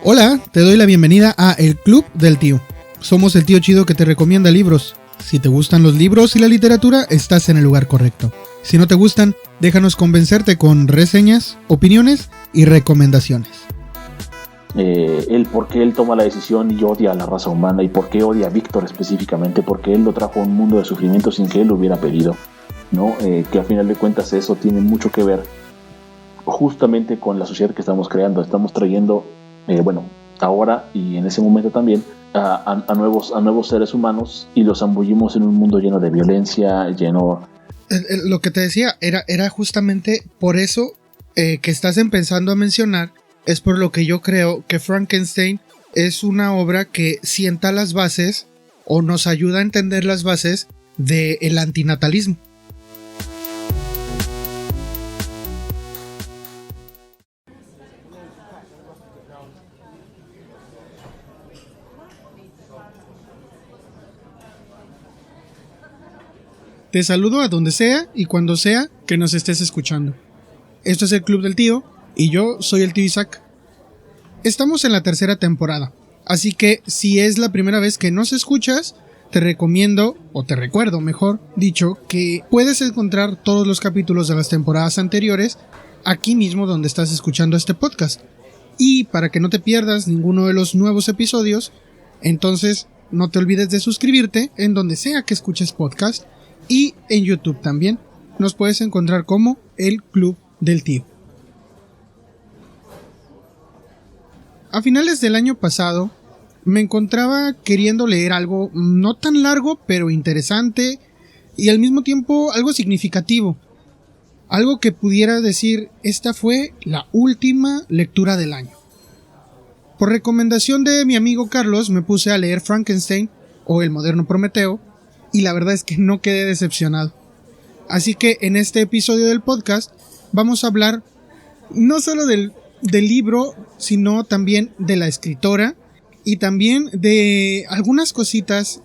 Hola, te doy la bienvenida a El Club del Tío. Somos el tío chido que te recomienda libros. Si te gustan los libros y la literatura, estás en el lugar correcto. Si no te gustan, déjanos convencerte con reseñas, opiniones y recomendaciones. El por qué él toma la decisión y odia a la raza humana, y por qué odia a Víctor específicamente, porque él lo trajo a un mundo de sufrimiento sin que él lo hubiera pedido, ¿no? Que a final de cuentas eso tiene mucho que ver justamente con la sociedad que estamos creando. Estamos trayendo, ahora y en ese momento también, a nuevos seres humanos, y los zambullimos en un mundo lleno de violencia, lleno... Lo que te decía era justamente por eso que estás empezando a mencionar. Es por lo que yo creo que Frankenstein es una obra que sienta las bases o nos ayuda a entender las bases del antinatalismo. Te saludo a donde sea y cuando sea que nos estés escuchando. Esto es el Club del Tío y yo soy el tío Isaac. Estamos en la tercera temporada, así que si es la primera vez que nos escuchas, te recomiendo, o te recuerdo mejor dicho, que puedes encontrar todos los capítulos de las temporadas anteriores aquí mismo donde estás escuchando este podcast. Y para que no te pierdas ninguno de los nuevos episodios, entonces no te olvides de suscribirte en donde sea que escuches podcast. Y en YouTube también nos puedes encontrar como El Club del Tío. A finales del año pasado me encontraba queriendo leer algo no tan largo pero interesante y al mismo tiempo algo significativo. Algo que pudiera decir, esta fue la última lectura del año. Por recomendación de mi amigo Carlos me puse a leer Frankenstein o El moderno Prometeo, y la verdad es que no quedé decepcionado. Así que en este episodio del podcast vamos a hablar no solo del libro, sino también de la escritora y también de algunas cositas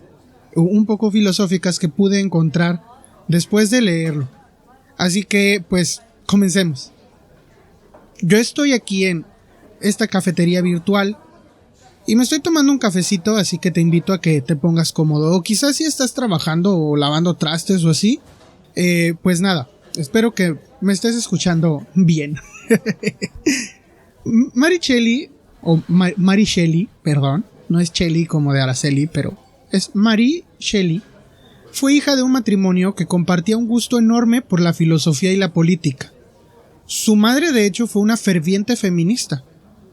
un poco filosóficas que pude encontrar después de leerlo. Así que pues comencemos. Yo estoy aquí en esta cafetería virtual y me estoy tomando un cafecito, así que te invito a que te pongas cómodo. O quizás si estás trabajando o lavando trastes o así. Pues nada, espero que me estés escuchando bien. Mary Shelley, Mary Shelley, perdón. No es Shelley como de Araceli, pero es Mary Shelley. Fue hija de un matrimonio que compartía un gusto enorme por la filosofía y la política. Su madre, de hecho, fue una ferviente feminista.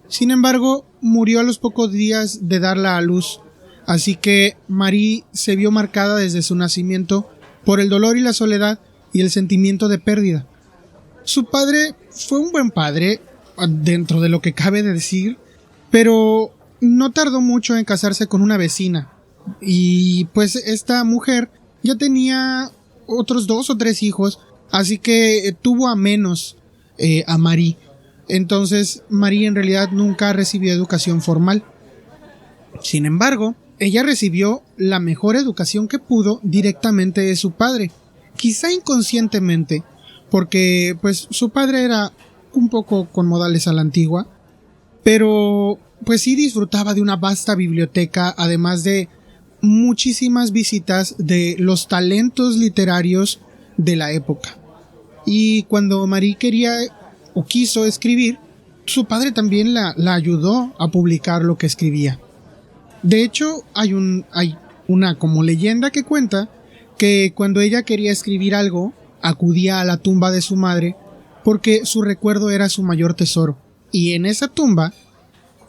Sin embargo, murió a los pocos días de darla a luz, así que Marie se vio marcada desde su nacimiento por el dolor y la soledad y el sentimiento de pérdida. Su padre fue un buen padre, dentro de lo que cabe de decir, pero no tardó mucho en casarse con una vecina, y pues esta mujer ya tenía otros 2 o 3 hijos, así que tuvo a menos a Marie. Entonces, Marie en realidad nunca recibió educación formal. Sin embargo, ella recibió la mejor educación que pudo directamente de su padre, quizá inconscientemente, porque pues su padre era un poco con modales a la antigua, pero pues sí disfrutaba de una vasta biblioteca, además de muchísimas visitas de los talentos literarios de la época. Y cuando Marie quería o quiso escribir, su padre también la ayudó a publicar lo que escribía. De hecho, hay una como leyenda que cuenta que cuando ella quería escribir algo, acudía a la tumba de su madre porque su recuerdo era su mayor tesoro. Y en esa tumba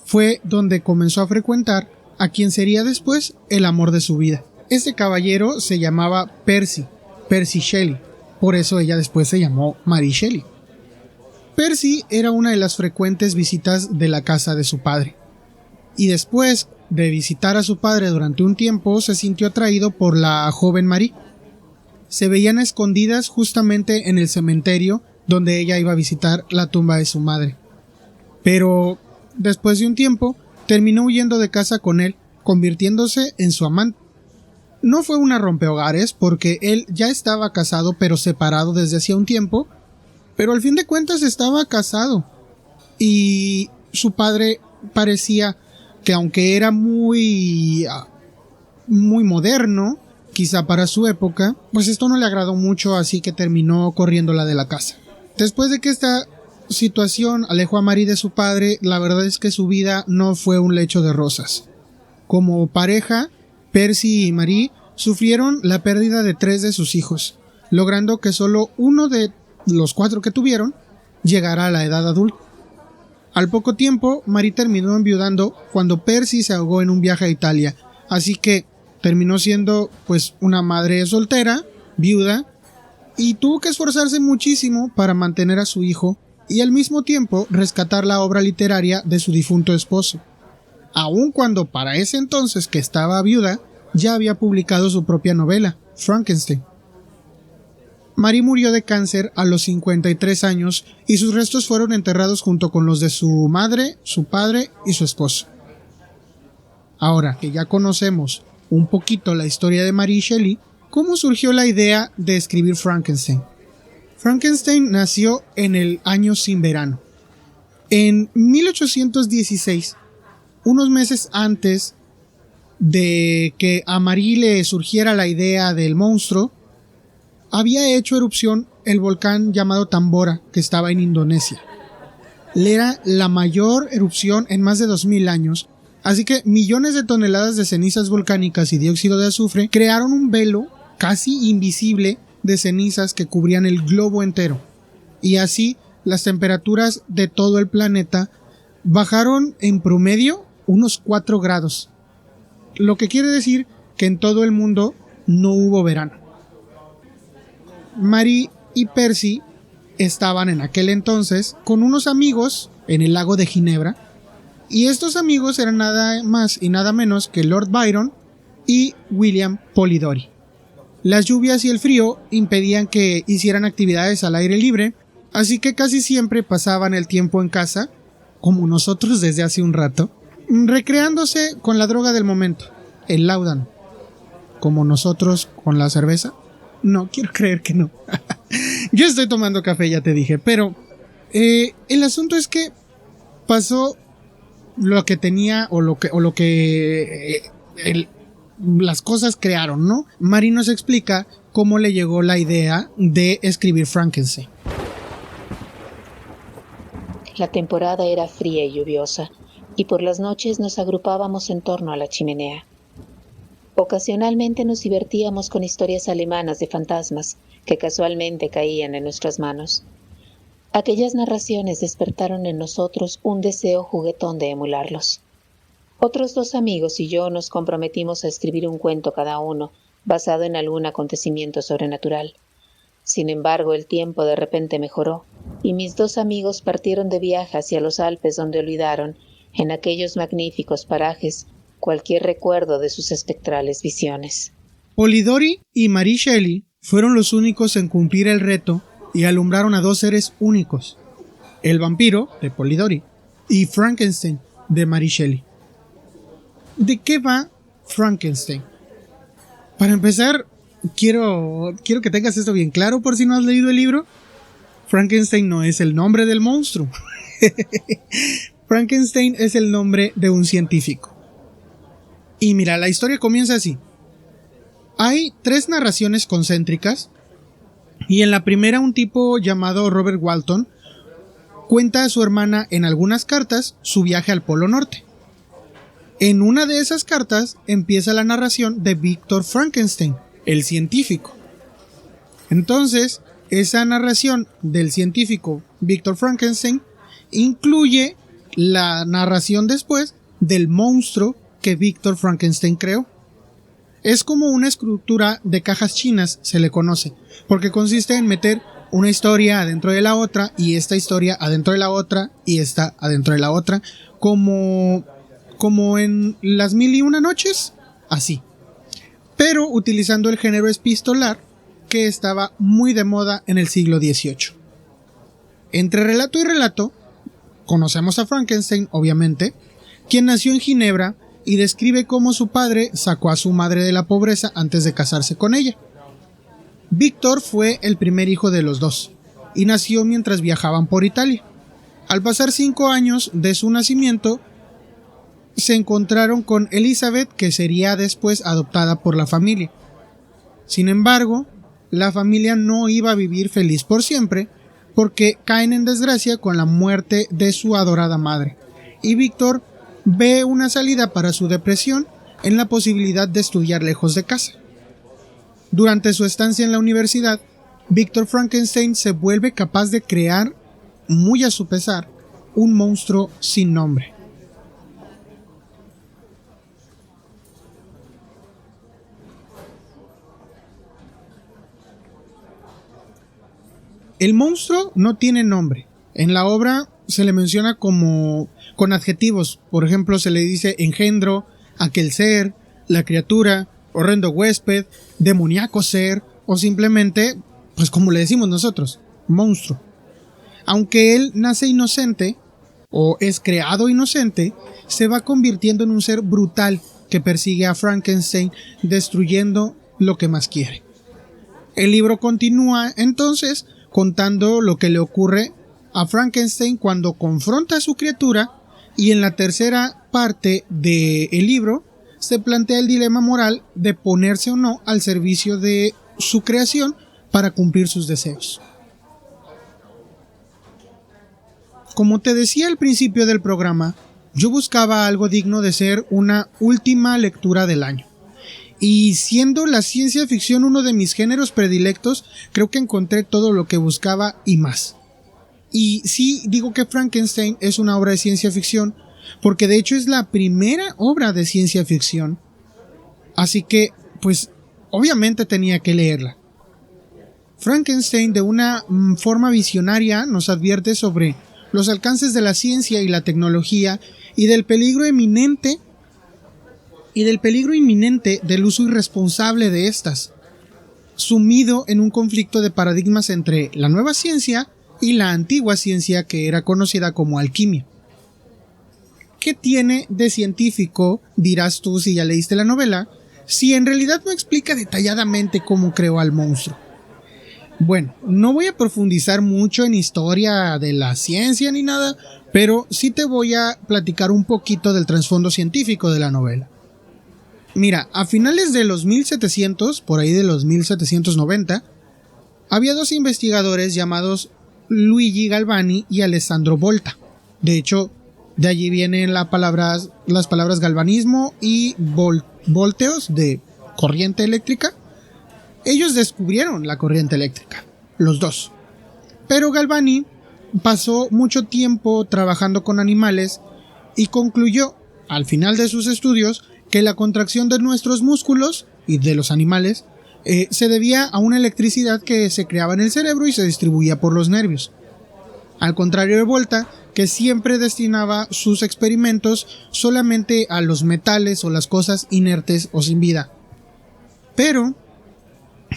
fue donde comenzó a frecuentar a quien sería después el amor de su vida. Este caballero se llamaba Percy Shelley. Por eso ella después se llamó Mary Shelley. Percy era una de las frecuentes visitas de la casa de su padre, y después de visitar a su padre durante un tiempo se sintió atraído por la joven Marie. Se veían escondidas justamente en el cementerio donde ella iba a visitar la tumba de su madre. Pero después de un tiempo terminó huyendo de casa con él, convirtiéndose en su amante. no fue una rompehogares porque él ya estaba casado pero separado desde hacía un tiempo, pero al fin de cuentas estaba casado y su padre parecía que aunque era muy moderno, quizá para su época, pues esto no le agradó mucho, así que terminó corriéndola de la casa. Después de que esta situación alejó a Marie de su padre, la verdad es que su vida no fue un lecho de rosas. Como pareja, Percy y Marie sufrieron la pérdida de 3 de sus hijos, logrando que solo uno de los 4 que tuvieron llegara a la edad adulta. Al poco tiempo, Marie terminó enviudando cuando Percy se ahogó en un viaje a Italia, así que terminó siendo pues una madre soltera, viuda, y tuvo que esforzarse muchísimo para mantener a su hijo y al mismo tiempo rescatar la obra literaria de su difunto esposo, aun cuando para ese entonces que estaba viuda ya había publicado su propia novela, Frankenstein. Marie murió de cáncer a los 53 años y sus restos fueron enterrados junto con los de su madre, su padre y su esposo. Ahora que ya conocemos un poquito la historia de Mary Shelley, ¿cómo surgió la idea de escribir Frankenstein? Frankenstein nació en el año sin verano. En 1816, unos meses antes de que a Marie le surgiera la idea del monstruo, había hecho erupción el volcán llamado Tambora, que estaba en Indonesia. Era la mayor erupción en más de 2000 años, así que millones de toneladas de cenizas volcánicas y dióxido de azufre crearon un velo casi invisible de cenizas que cubrían el globo entero. Y así las temperaturas de todo el planeta bajaron en promedio unos 4 grados. Lo que quiere decir que en todo el mundo no hubo verano. Marie y Percy estaban en aquel entonces con unos amigos en el lago de Ginebra, y estos amigos eran nada más y nada menos que Lord Byron y William Polidori. Las lluvias y el frío impedían que hicieran actividades al aire libre, así que casi siempre pasaban el tiempo en casa, como nosotros desde hace un rato, recreándose con la droga del momento, el láudano. Como nosotros con la cerveza. No, quiero creer que no. Yo estoy tomando café, ya te dije, pero el asunto es que pasó lo que tenía las cosas crearon, ¿no? Marie nos explica cómo le llegó la idea de escribir Frankenstein. La temporada era fría y lluviosa, y por las noches nos agrupábamos en torno a la chimenea. Ocasionalmente nos divertíamos con historias alemanas de fantasmas que casualmente caían en nuestras manos. Aquellas narraciones despertaron en nosotros un deseo juguetón de emularlos. Otros 2 amigos y yo nos comprometimos a escribir un cuento cada uno, basado en algún acontecimiento sobrenatural. Sin embargo, el tiempo de repente mejoró, y mis 2 amigos partieron de viaje hacia los Alpes, donde olvidaron, en aquellos magníficos parajes, cualquier recuerdo de sus espectrales visiones. Polidori y Mary Shelley fueron los únicos en cumplir el reto y alumbraron a 2 seres únicos: el vampiro, de Polidori, y Frankenstein, de Mary Shelley. ¿De qué va Frankenstein? Para empezar, quiero que tengas esto bien claro por si no has leído el libro. Frankenstein no es el nombre del monstruo. Frankenstein es el nombre de un científico. Y mira, la historia comienza así. Hay 3 narraciones concéntricas, y en la primera un tipo llamado Robert Walton cuenta a su hermana en algunas cartas su viaje al Polo Norte. En una de esas cartas empieza la narración de Victor Frankenstein, el científico. Entonces, esa narración del científico Victor Frankenstein incluye la narración después del monstruo que Victor Frankenstein creó. Es como una estructura de cajas chinas, se le conoce, porque consiste en meter una historia adentro de la otra, y esta historia adentro de la otra, y esta adentro de la otra, como en Las Mil y Una Noches, así. Pero utilizando el género epistolar, que estaba muy de moda en el siglo XVIII. Entre relato y relato, conocemos a Frankenstein, obviamente, quien nació en Ginebra y describe cómo su padre sacó a su madre de la pobreza antes de casarse con ella. Víctor fue el primer hijo de los dos y nació mientras viajaban por Italia. Al pasar 5 años de su nacimiento, se encontraron con Elizabeth, que sería después adoptada por la familia. Sin embargo, la familia no iba a vivir feliz por siempre, porque caen en desgracia con la muerte de su adorada madre, y Víctor ve una salida para su depresión en la posibilidad de estudiar lejos de casa. Durante su estancia en la universidad, Víctor Frankenstein se vuelve capaz de crear, muy a su pesar, un monstruo sin nombre. El monstruo no tiene nombre. En la obra se le menciona como con adjetivos. Por ejemplo, se le dice engendro, aquel ser, la criatura, horrendo huésped, demoníaco ser, o simplemente, pues como le decimos nosotros, monstruo. Aunque él nace inocente, o es creado inocente, se va convirtiendo en un ser brutal que persigue a Frankenstein, destruyendo lo que más quiere. El libro continúa entonces contando lo que le ocurre a Frankenstein cuando confronta a su criatura, y en la tercera parte del libro se plantea el dilema moral de ponerse o no al servicio de su creación para cumplir sus deseos. Como te decía al principio del programa, yo buscaba algo digno de ser una última lectura del año. Y siendo la ciencia ficción uno de mis géneros predilectos, creo que encontré todo lo que buscaba y más. Y sí digo que Frankenstein es una obra de ciencia ficción, porque de hecho es la primera obra de ciencia ficción. Así que, pues, obviamente tenía que leerla. Frankenstein, de una forma visionaria, nos advierte sobre los alcances de la ciencia y la tecnología y del peligro inminente del uso irresponsable de estas, sumido en un conflicto de paradigmas entre la nueva ciencia y la antigua ciencia que era conocida como alquimia. ¿Qué tiene de científico, dirás tú si ya leíste la novela, si en realidad no explica detalladamente cómo creó al monstruo? Bueno, no voy a profundizar mucho en historia de la ciencia ni nada, pero sí te voy a platicar un poquito del trasfondo científico de la novela. Mira, a finales de los 1700, por ahí de los 1790, había dos investigadores llamados Luigi Galvani y Alessandro Volta. De hecho, de allí vienen las palabras galvanismo y volteos de corriente eléctrica. Ellos descubrieron la corriente eléctrica, los dos. Pero Galvani pasó mucho tiempo trabajando con animales y concluyó, al final de sus estudios, que la contracción de nuestros músculos y de los animales se debía a una electricidad que se creaba en el cerebro y se distribuía por los nervios. Al contrario de Volta, que siempre destinaba sus experimentos solamente a los metales o las cosas inertes o sin vida. Pero,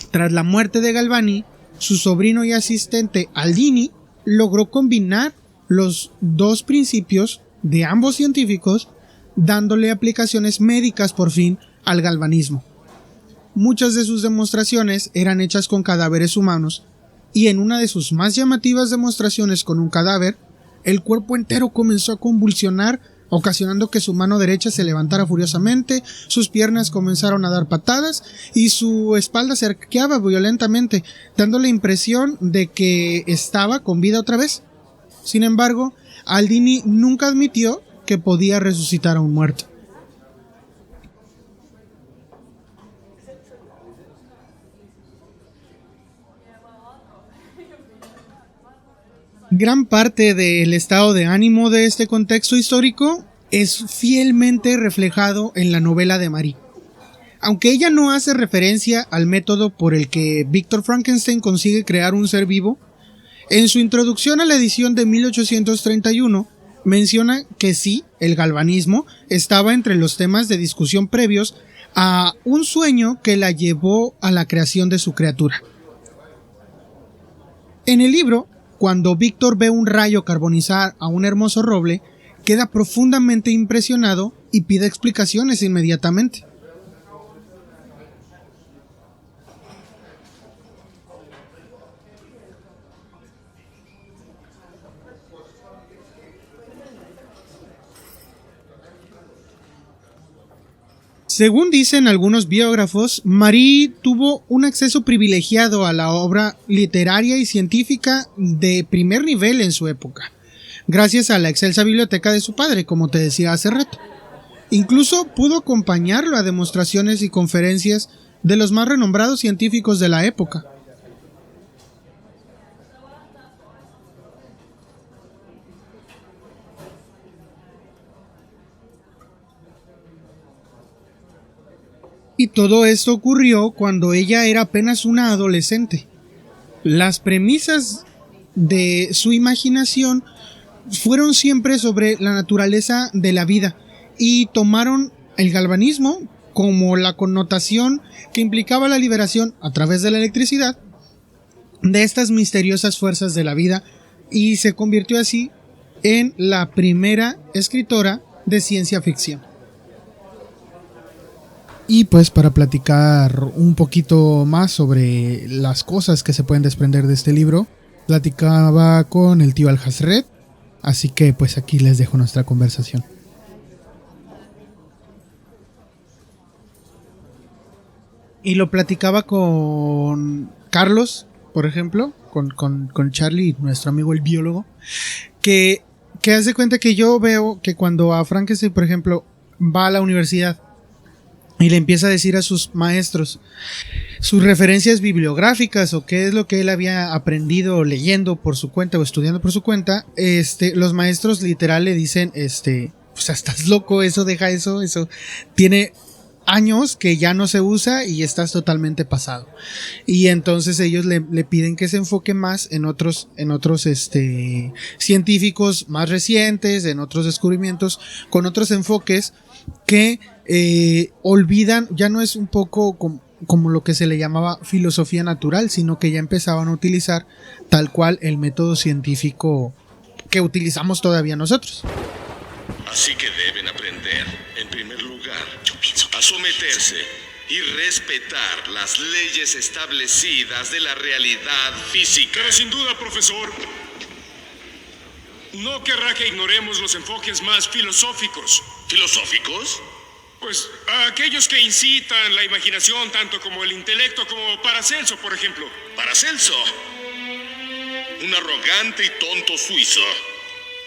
tras la muerte de Galvani, su sobrino y asistente Aldini logró combinar los dos principios de ambos científicos, dándole aplicaciones médicas por fin al galvanismo. Muchas de sus demostraciones eran hechas con cadáveres humanos, y en una de sus más llamativas demostraciones con un cadáver, el cuerpo entero comenzó a convulsionar, ocasionando que su mano derecha se levantara furiosamente, sus piernas comenzaron a dar patadas y su espalda se arqueaba violentamente, dando la impresión de que estaba con vida otra vez. Sin embargo, Aldini nunca admitió que podía resucitar a un muerto. Gran parte del estado de ánimo de este contexto histórico es fielmente reflejado en la novela de Marie. Aunque ella no hace referencia al método por el que Víctor Frankenstein consigue crear un ser vivo, en su introducción a la edición de 1831 menciona que sí, el galvanismo estaba entre los temas de discusión previos a un sueño que la llevó a la creación de su criatura. En el libro, cuando Víctor ve un rayo carbonizar a un hermoso roble, queda profundamente impresionado y pide explicaciones inmediatamente. Según dicen algunos biógrafos, Marie tuvo un acceso privilegiado a la obra literaria y científica de primer nivel en su época, gracias a la excelsa biblioteca de su padre, como te decía hace rato. Incluso pudo acompañarlo a demostraciones y conferencias de los más renombrados científicos de la época. Y todo esto ocurrió cuando ella era apenas una adolescente. Las premisas de su imaginación fueron siempre sobre la naturaleza de la vida y tomaron el galvanismo como la connotación que implicaba la liberación a través de la electricidad de estas misteriosas fuerzas de la vida, y se convirtió así en la primera escritora de ciencia ficción. Y pues para platicar un poquito más sobre las cosas que se pueden desprender de este libro, platicaba con el tío Alhazred, así que pues aquí les dejo nuestra conversación. Y lo platicaba con Carlos, por ejemplo, con Charlie, nuestro amigo el biólogo, que hace cuenta que yo veo que cuando a Frankenstein, por ejemplo, va a la universidad y le empieza a decir a sus maestros sus referencias bibliográficas o qué es lo que él había aprendido leyendo por su cuenta o estudiando por su cuenta, los maestros literal le dicen, pues estás loco, eso deja eso tiene años que ya no se usa y estás totalmente pasado. Y entonces ellos le piden que se enfoque más en otros científicos más recientes, en otros descubrimientos, con otros enfoques que olvidan, ya no es un poco como lo que se le llamaba filosofía natural, sino que ya empezaban a utilizar tal cual el método científico que utilizamos todavía nosotros. Así que deben aprender, en primer lugar, a someterse y respetar las leyes establecidas de la realidad física. Pero sin duda, profesor, no querrá que ignoremos los enfoques más filosóficos. ¿Filosóficos? Pues aquellos que incitan la imaginación tanto como el intelecto, como Paracelso, por ejemplo. Paracelso, un arrogante y tonto suizo.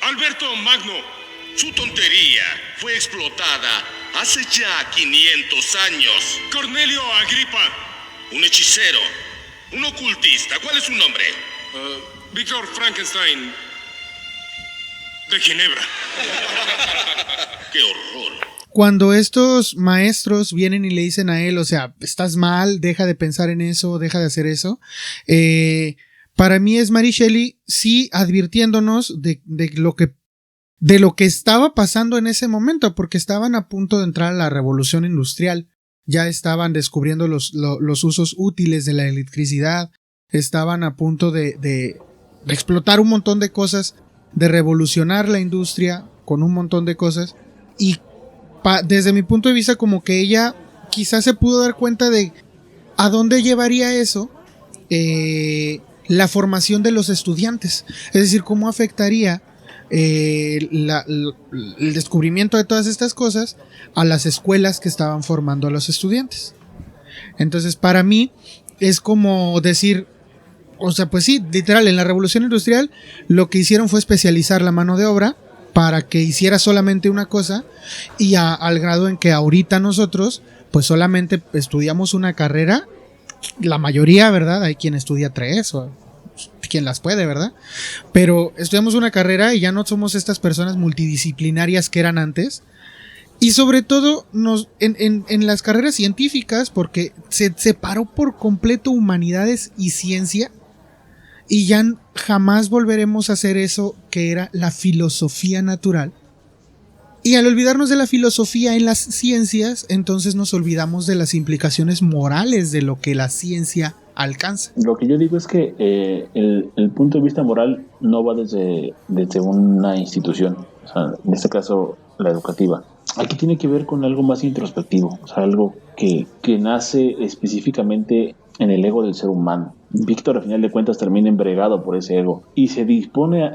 Alberto Magno. Su tontería fue explotada hace ya 500 años. Cornelio Agripa. Un hechicero, un ocultista. ¿Cuál es su nombre? Víctor Frankenstein. De Ginebra. ¡Qué horror! Cuando estos maestros vienen y le dicen a él, o sea, estás mal, deja de pensar en eso, deja de hacer eso, para mí es Mary Shelley sí advirtiéndonos de lo que estaba pasando en ese momento, porque estaban a punto de entrar a la revolución industrial, ya estaban descubriendo los usos útiles de la electricidad, estaban a punto de explotar un montón de cosas, de revolucionar la industria con un montón de cosas, y desde mi punto de vista como que ella quizás se pudo dar cuenta de a dónde llevaría eso la formación de los estudiantes, es decir, cómo afectaría el descubrimiento de todas estas cosas a las escuelas que estaban formando a los estudiantes. Entonces para mí es como decir, o sea, pues sí, literal, en la revolución industrial lo que hicieron fue especializar la mano de obra para que hiciera solamente una cosa, y al grado en que ahorita nosotros pues solamente estudiamos una carrera, la mayoría, ¿verdad? Hay quien estudia 3 o quien las puede, ¿verdad? Pero estudiamos una carrera y ya no somos estas personas multidisciplinarias que eran antes. Y sobre todo en las carreras científicas, porque se separó por completo humanidades y ciencia, y ya jamás volveremos a hacer eso que era la filosofía natural. Y al olvidarnos de la filosofía en las ciencias, entonces nos olvidamos de las implicaciones morales de lo que la ciencia alcanza. Lo que yo digo es que el punto de vista moral no va desde una institución, o sea, en este caso la educativa, aquí tiene que ver con algo más introspectivo, o sea, algo que nace específicamente en el ego del ser humano. Víctor, al final de cuentas, termina embregado por ese ego y se dispone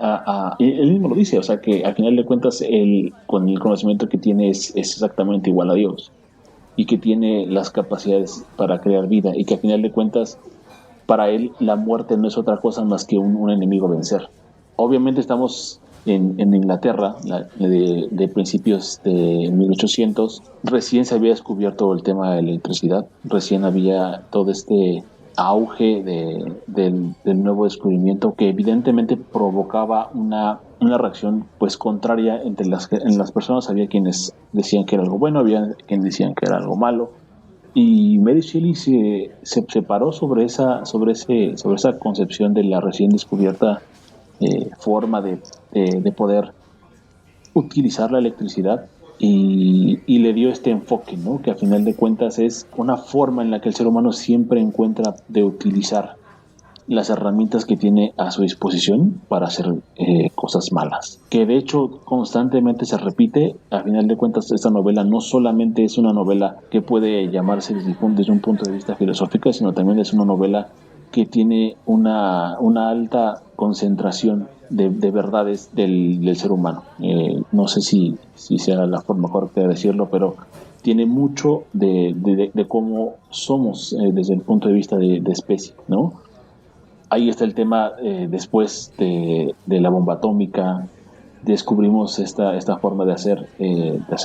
él mismo lo dice, o sea, que al final de cuentas, él, con el conocimiento que tiene, es exactamente igual a Dios y que tiene las capacidades para crear vida y que al final de cuentas, para él, la muerte no es otra cosa más que un enemigo a vencer. Obviamente estamos en Inglaterra, de principios de 1800, recién se había descubierto el tema de la electricidad, recién había todo este auge del nuevo descubrimiento que evidentemente provocaba una reacción pues contraria en las personas. Había quienes decían que era algo bueno, había quienes decían que era algo malo, y Mary Shelley se paró sobre esa concepción de la recién descubierta forma de poder utilizar la electricidad y le dio este enfoque, ¿no? Que a final de cuentas es una forma en la que el ser humano siempre encuentra de utilizar las herramientas que tiene a su disposición para hacer cosas malas, que de hecho constantemente se repite. A final de cuentas, esta novela no solamente es una novela que puede llamarse desde un punto de vista filosófico, sino también es una novela que tiene una alta concentración de verdades del ser humano. No sé si sea la forma correcta de decirlo, pero tiene mucho de cómo somos desde el punto de vista de especie, ¿no? Ahí está el tema, después de la bomba atómica, descubrimos esta forma de hacer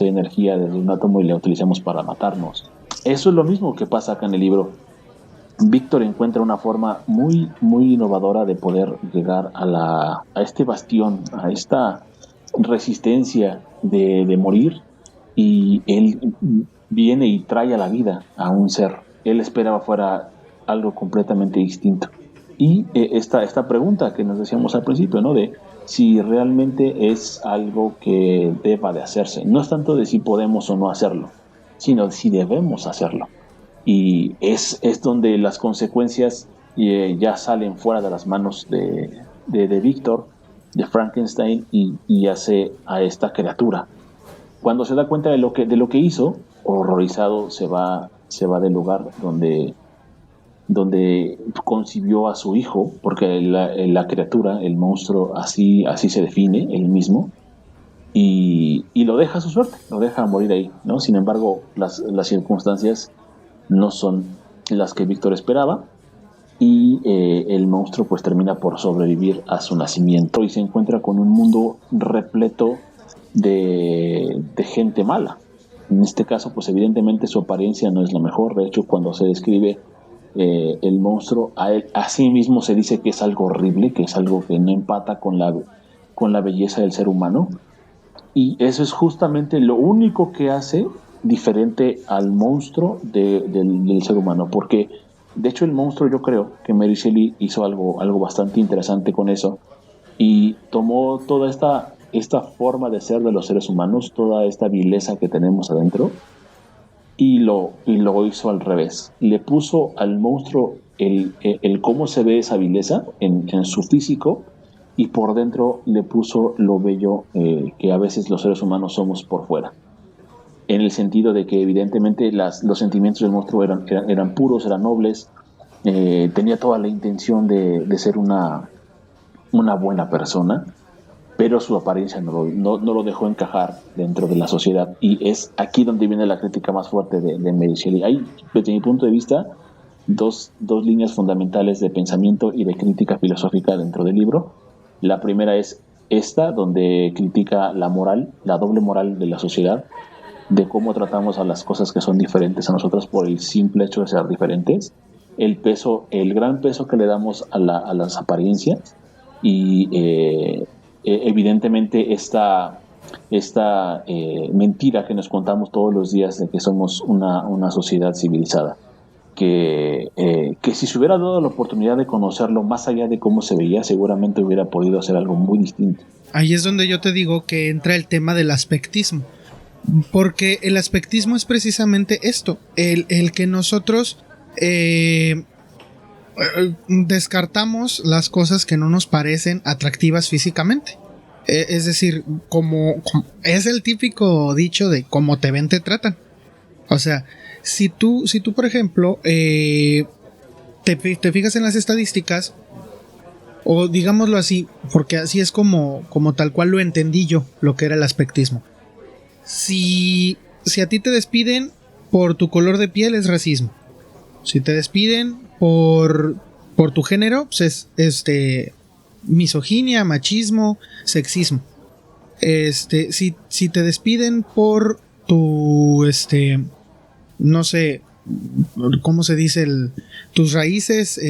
energía desde un átomo y la utilizamos para matarnos. Eso es lo mismo que pasa acá en el libro. Víctor encuentra una forma muy, muy innovadora de poder llegar a este bastión, a esta resistencia de morir, y él viene y trae a la vida a un ser. Él esperaba fuera algo completamente distinto. Y esta pregunta que nos decíamos al principio, ¿no? De si realmente es algo que deba de hacerse. No es tanto de si podemos o no hacerlo, sino de si debemos hacerlo. Y es donde las consecuencias ya salen fuera de las manos de Víctor, de Frankenstein, y hace a esta criatura. Cuando se da cuenta de lo que hizo, horrorizado se va del lugar donde concibió a su hijo, porque la criatura, el monstruo, así se define él mismo, y lo deja a su suerte, lo deja morir ahí, ¿no? Sin embargo, las circunstancias no son las que Víctor esperaba, y el monstruo pues termina por sobrevivir a su nacimiento y se encuentra con un mundo repleto de gente mala. En este caso, pues evidentemente su apariencia no es la mejor. De hecho, cuando se describe el monstruo, a sí mismo se dice que es algo horrible, que es algo que no empata con la belleza del ser humano, y eso es justamente lo único que hace diferente al monstruo del ser humano, porque de hecho el monstruo, yo creo que Mary Shelley hizo algo bastante interesante con eso, y tomó toda esta forma de ser de los seres humanos, toda esta vileza que tenemos adentro, y lo hizo al revés. Le puso al monstruo el cómo se ve esa vileza en su físico, y por dentro le puso lo bello que a veces los seres humanos somos por fuera, en el sentido de que evidentemente los sentimientos del monstruo eran puros, eran nobles, tenía toda la intención de ser una buena persona, pero su apariencia no lo dejó encajar dentro de la sociedad, y es aquí donde viene la crítica más fuerte de Mary Shelley. Hay, desde mi punto de vista, dos líneas fundamentales de pensamiento y de crítica filosófica dentro del libro. La primera es esta, donde critica la moral, la doble moral de la sociedad, de cómo tratamos a las cosas que son diferentes a nosotros por el simple hecho de ser diferentes, el gran peso que le damos a las apariencias, y evidentemente esta mentira que nos contamos todos los días de que somos una sociedad civilizada, que si se hubiera dado la oportunidad de conocerlo más allá de cómo se veía, seguramente hubiera podido hacer algo muy distinto. Ahí es donde yo te digo que entra el tema del aspectismo, porque el aspectismo es precisamente esto, el que nosotros descartamos las cosas que no nos parecen atractivas físicamente. Es decir, como es el típico dicho de como te ven, te tratan. O sea, si tú por ejemplo, te fijas en las estadísticas, o digámoslo así, porque así es como tal cual lo entendí yo, lo que era el aspectismo. Si a ti te despiden por tu color de piel, es racismo. Si te despiden por tu género, pues es misoginia, machismo, sexismo. Si te despiden por tu no sé cómo se dice, tus raíces,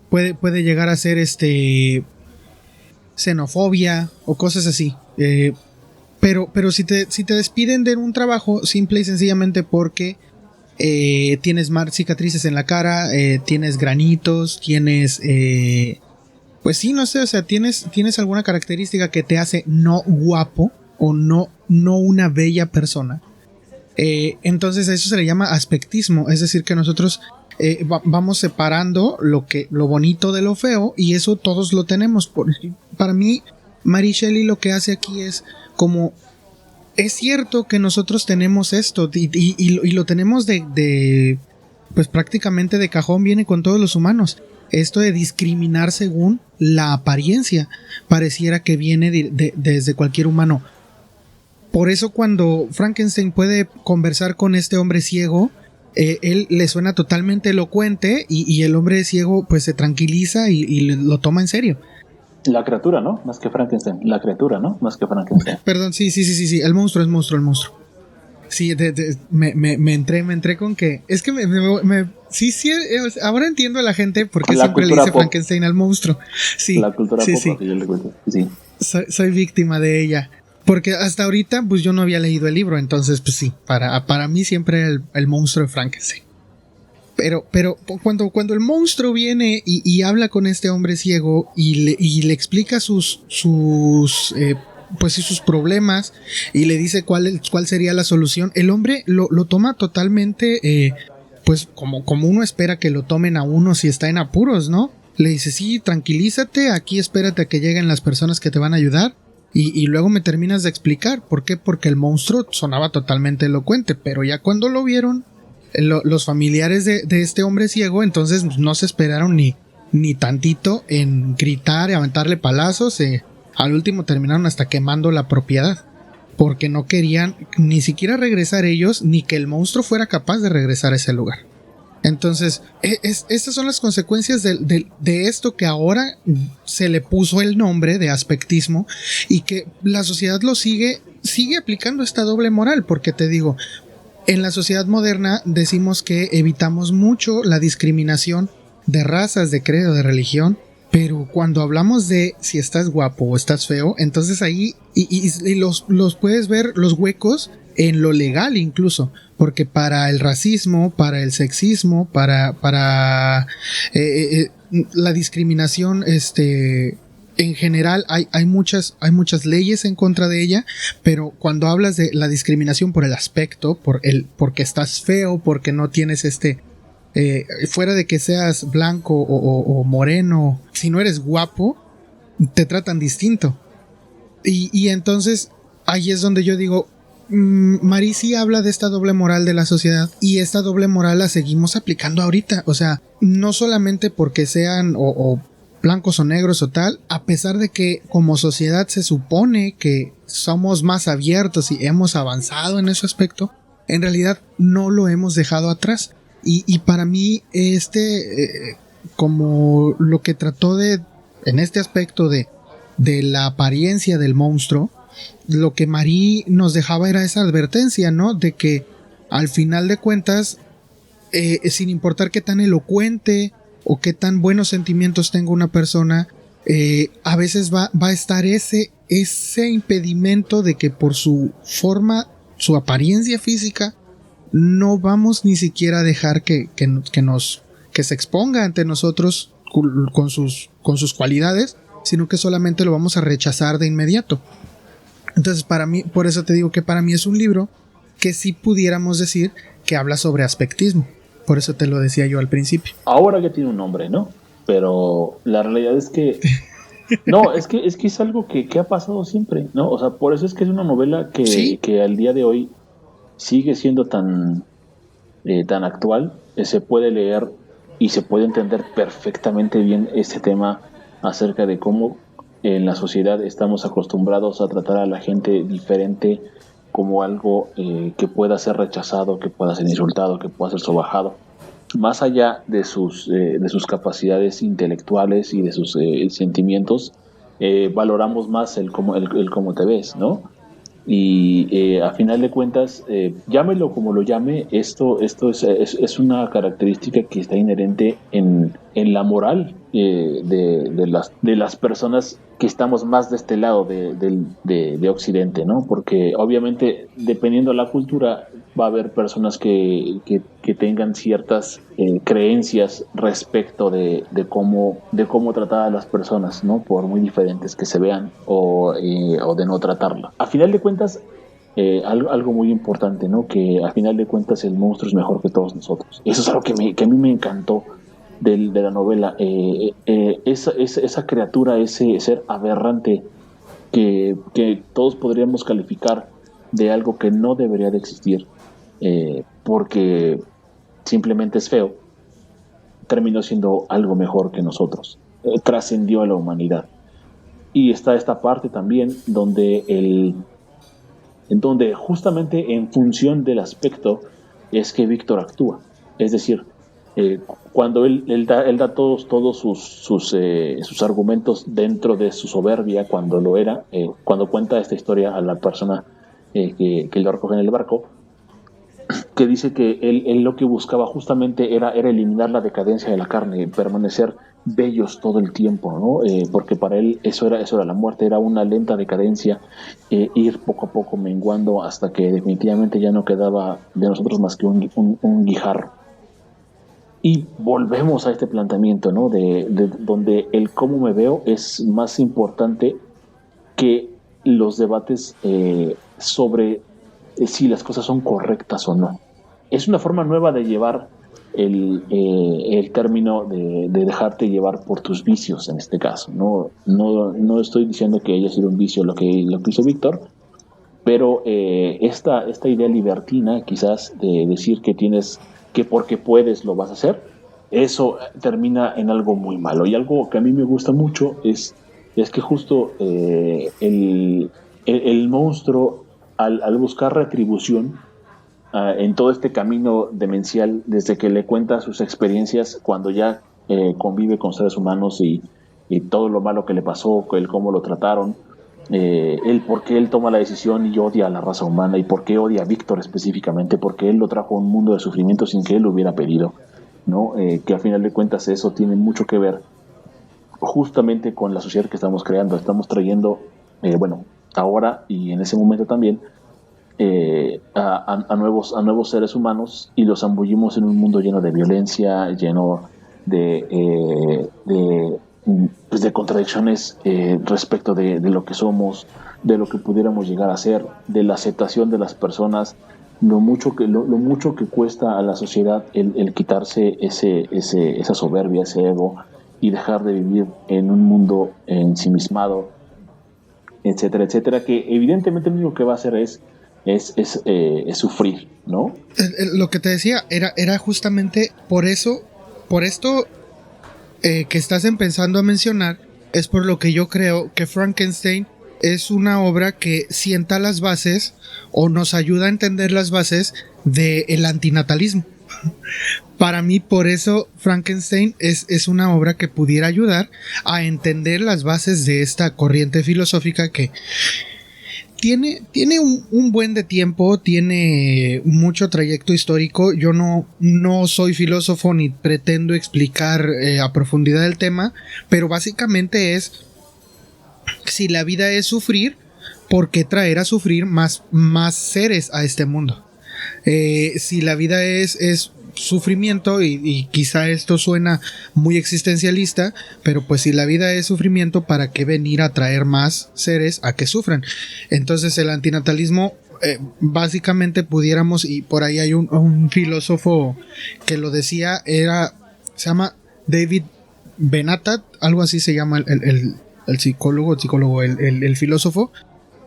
puede llegar a ser xenofobia o cosas así. Pero si te despiden de un trabajo simple y sencillamente porque tienes cicatrices en la cara, tienes granitos, tienes pues sí, no sé, o sea, tienes alguna característica que te hace no guapo o no una bella persona, entonces a eso se le llama aspectismo. Es decir, que nosotros vamos separando lo bonito de lo feo, y eso todos lo tenemos. Para mí, Mary Shelley lo que hace aquí es como, es cierto que nosotros tenemos esto y lo tenemos pues prácticamente de cajón, viene con todos los humanos. Esto de discriminar según la apariencia pareciera que viene desde cualquier humano. Por eso cuando Frankenstein puede conversar con este hombre ciego, él le suena totalmente elocuente, y el hombre ciego pues se tranquiliza y lo toma en serio. La criatura, ¿no? Más que Frankenstein. La criatura, ¿no? Más que Frankenstein. Perdón, sí. El monstruo. Sí, me entré con que... Es que sí, ahora entiendo a la gente por qué siempre le dice pop. Frankenstein al monstruo. Sí, la cultura sí, pop, sí. Que yo le cuento. Sí. Soy víctima de ella. Porque hasta ahorita pues yo no había leído el libro, entonces pues sí, para mí siempre era el monstruo de Frankenstein. Pero cuando el monstruo viene y habla con este hombre ciego y le explica sus problemas, y le dice cuál sería la solución, el hombre lo toma totalmente pues como uno espera que lo tomen a uno si está en apuros, ¿no? Le dice, sí, tranquilízate, aquí espérate a que lleguen las personas que te van a ayudar. Y luego me terminas de explicar. ¿Por qué? Porque el monstruo sonaba totalmente elocuente, pero ya cuando lo vieron los familiares de este hombre ciego, entonces no se esperaron ni tantito en gritar y aventarle palazos. Al último terminaron hasta quemando la propiedad, porque no querían ni siquiera regresar ellos, ni que el monstruo fuera capaz de regresar a ese lugar. Entonces, estas son las consecuencias de esto que ahora se le puso el nombre de aspectismo, y que la sociedad lo sigue aplicando esta doble moral. Porque te digo, en la sociedad moderna decimos que evitamos mucho la discriminación de razas, de credo, de religión, pero cuando hablamos de si estás guapo o estás feo, entonces ahí y los puedes ver los huecos en lo legal incluso, porque para el racismo, para el sexismo, para la discriminación en general hay muchas leyes en contra de ella. Pero cuando hablas de la discriminación por el aspecto, porque estás feo, porque no tienes fuera de que seas blanco o moreno, si no eres guapo, te tratan distinto. Y entonces ahí es donde yo digo, Mary sí habla de esta doble moral de la sociedad, y esta doble moral la seguimos aplicando ahorita. O sea, no solamente porque sean o blancos o negros o tal, a pesar de que como sociedad se supone que somos más abiertos y hemos avanzado en ese aspecto, en realidad no lo hemos dejado atrás. Y para mí como lo que trató en este aspecto de la apariencia del monstruo, lo que Mary nos dejaba era esa advertencia, ¿no? De que al final de cuentas, sin importar qué tan elocuente o qué tan buenos sentimientos tenga una persona, a veces va a estar ese impedimento de que por su forma, su apariencia física, no vamos ni siquiera a dejar que se exponga ante nosotros con sus cualidades, sino que solamente lo vamos a rechazar de inmediato. Entonces, para mí, por eso te digo que para mí es un libro que sí pudiéramos decir que habla sobre aspectismo. Por eso te lo decía yo al principio. Ahora ya tiene un nombre, ¿no? Pero la realidad es que No, es que es algo que ha pasado siempre, ¿no? O sea, por eso es que es una novela Sí, que al día de hoy sigue siendo tan actual, se puede leer y se puede entender perfectamente bien este tema acerca de cómo en la sociedad estamos acostumbrados a tratar a la gente diferente como algo que pueda ser rechazado, que pueda ser insultado, que pueda ser sobajado. Más allá de sus capacidades intelectuales y de sus sentimientos, valoramos más el cómo te ves, ¿no? Y a final de cuentas, llámelo como lo llame, esto es una característica que está inherente en la moral de las personas que estamos más de este lado de Occidente, ¿no? Porque obviamente, dependiendo de la cultura, va a haber personas que tengan ciertas creencias respecto de cómo tratar a las personas, ¿no? Por muy diferentes que se vean o de no tratarla. A final de cuentas, algo muy importante, ¿no? Que a final de cuentas el monstruo es mejor que todos nosotros. Eso es algo que a mí me encantó de la novela. Esa criatura, ese ser aberrante que todos podríamos calificar de algo que no debería de existir, porque simplemente es feo, terminó siendo algo mejor que nosotros, trascendió a la humanidad. Y está esta parte también en donde justamente en función del aspecto es que Víctor actúa. Es decir, cuando él da todos sus argumentos dentro de su soberbia, cuando lo era, cuando cuenta esta historia a la persona que lo recoge en el barco, que dice que él lo que buscaba justamente era eliminar la decadencia de la carne, permanecer bellos todo el tiempo, ¿no? Porque para él eso era la muerte, era una lenta decadencia, ir poco a poco menguando hasta que definitivamente ya no quedaba de nosotros más que un guijarro. Y volvemos a este planteamiento, ¿no? De donde el cómo me veo es más importante que los debates sobre si las cosas son correctas o no. Es una forma nueva de llevar el término de dejarte llevar por tus vicios en este caso. No estoy diciendo que haya sido un vicio lo que hizo Víctor, pero esta idea libertina quizás de decir que porque puedes lo vas a hacer, eso termina en algo muy malo. Y algo que a mí me gusta mucho es que justo el monstruo al buscar retribución en todo este camino demencial, desde que le cuenta sus experiencias cuando ya convive con seres humanos y todo lo malo que le pasó, el cómo lo trataron, el por qué él toma la decisión y odia a la raza humana, y por qué odia a Víctor específicamente, porque él lo trajo a un mundo de sufrimiento sin que él lo hubiera pedido, ¿no? Que a final de cuentas eso tiene mucho que ver justamente con la sociedad que estamos creando. Estamos trayendo, bueno, ahora y en ese momento también, a nuevos seres humanos, y los zambullimos en un mundo lleno de violencia, lleno de contradicciones respecto de lo que somos, de lo que pudiéramos llegar a ser, de la aceptación de las personas, lo mucho que cuesta a la sociedad el quitarse esa soberbia, ese ego, y dejar de vivir en un mundo ensimismado, etcétera, etcétera, que evidentemente lo único que va a hacer es sufrir, ¿no? Lo que te decía era justamente por esto que estás empezando a mencionar, es por lo que yo creo que Frankenstein es una obra que sienta las bases o nos ayuda a entender las bases del antinatalismo. Para mí, por eso Frankenstein es una obra que pudiera ayudar a entender las bases de esta corriente filosófica que tiene un buen de tiempo, tiene mucho trayecto histórico. Yo no soy filósofo ni pretendo explicar a profundidad el tema, pero básicamente es: si la vida es sufrir, ¿por qué traer a sufrir más seres a este mundo? Si la vida es sufrimiento, y quizá esto suena muy existencialista, pero pues si la vida es sufrimiento, ¿para qué venir a traer más seres a que sufran? Entonces el antinatalismo, básicamente pudiéramos, y por ahí hay un filósofo que lo decía, se llama David Benatar, algo así se llama el filósofo,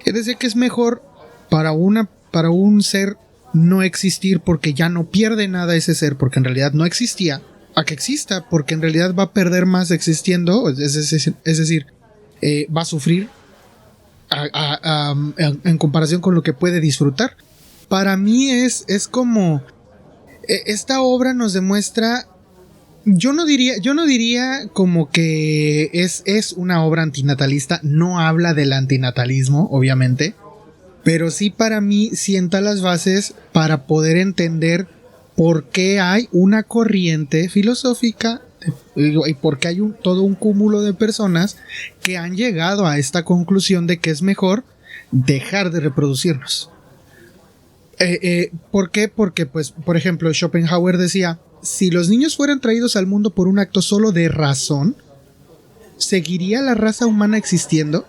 que decía que es mejor para un ser no existir porque ya no pierde nada ese ser, porque en realidad no existía, a que exista porque en realidad va a perder más existiendo, es decir, va a sufrir en comparación con lo que puede disfrutar. Para mí es como esta obra nos demuestra, yo no diría como que es una obra antinatalista, no habla del antinatalismo, obviamente, pero sí para mí sienta las bases para poder entender por qué hay una corriente filosófica y por qué hay todo un cúmulo de personas que han llegado a esta conclusión de que es mejor dejar de reproducirnos. ¿Por qué? Porque, pues, por ejemplo, Schopenhauer decía, si los niños fueran traídos al mundo por un acto solo de razón, ¿seguiría la raza humana existiendo?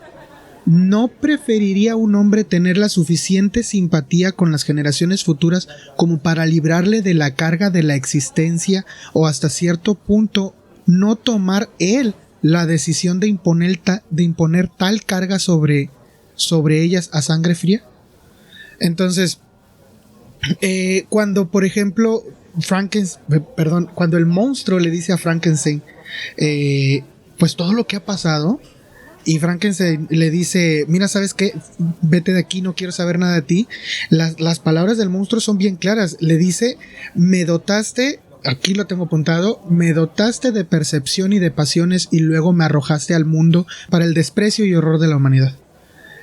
¿No preferiría un hombre tener la suficiente simpatía con las generaciones futuras como para librarle de la carga de la existencia o hasta cierto punto no tomar él la decisión de imponer tal carga sobre ellas a sangre fría? Entonces, cuando por ejemplo cuando el monstruo le dice a Frankenstein pues todo lo que ha pasado, y Frankenstein le dice, mira, ¿sabes qué? Vete de aquí, no quiero saber nada de ti. Las palabras del monstruo son bien claras. Le dice, me dotaste, aquí lo tengo apuntado, me dotaste de percepción y de pasiones y luego me arrojaste al mundo para el desprecio y horror de la humanidad.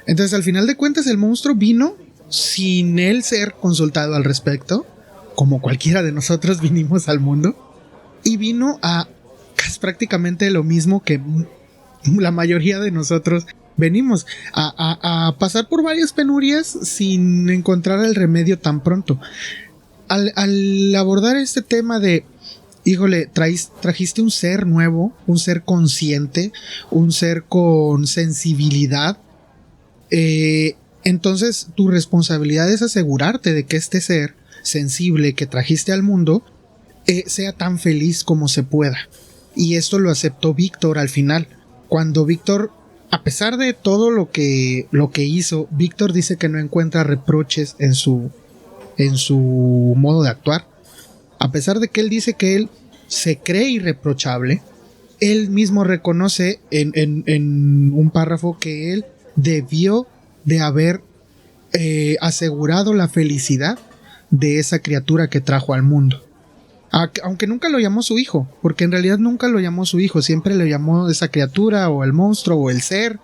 Entonces, al final de cuentas, el monstruo vino sin él ser consultado al respecto, como cualquiera de nosotros vinimos al mundo, y vino a casi prácticamente lo mismo que la mayoría de nosotros venimos a pasar por varias penurias sin encontrar el remedio tan pronto. Al abordar este tema de, híjole, trajiste un ser nuevo, un ser consciente, un ser con sensibilidad, entonces tu responsabilidad es asegurarte de que este ser sensible que trajiste al mundo sea tan feliz como se pueda. Y esto lo aceptó Víctor al final. Cuando Víctor, a pesar de todo lo que hizo, Víctor dice que no encuentra reproches en su modo de actuar. A pesar de que él dice que él se cree irreprochable, él mismo reconoce en un párrafo que él debió de haber asegurado la felicidad de esa criatura que trajo al mundo. Aunque nunca lo llamó su hijo, porque en realidad nunca lo llamó su hijo, siempre le llamó esa criatura o el monstruo o el ser,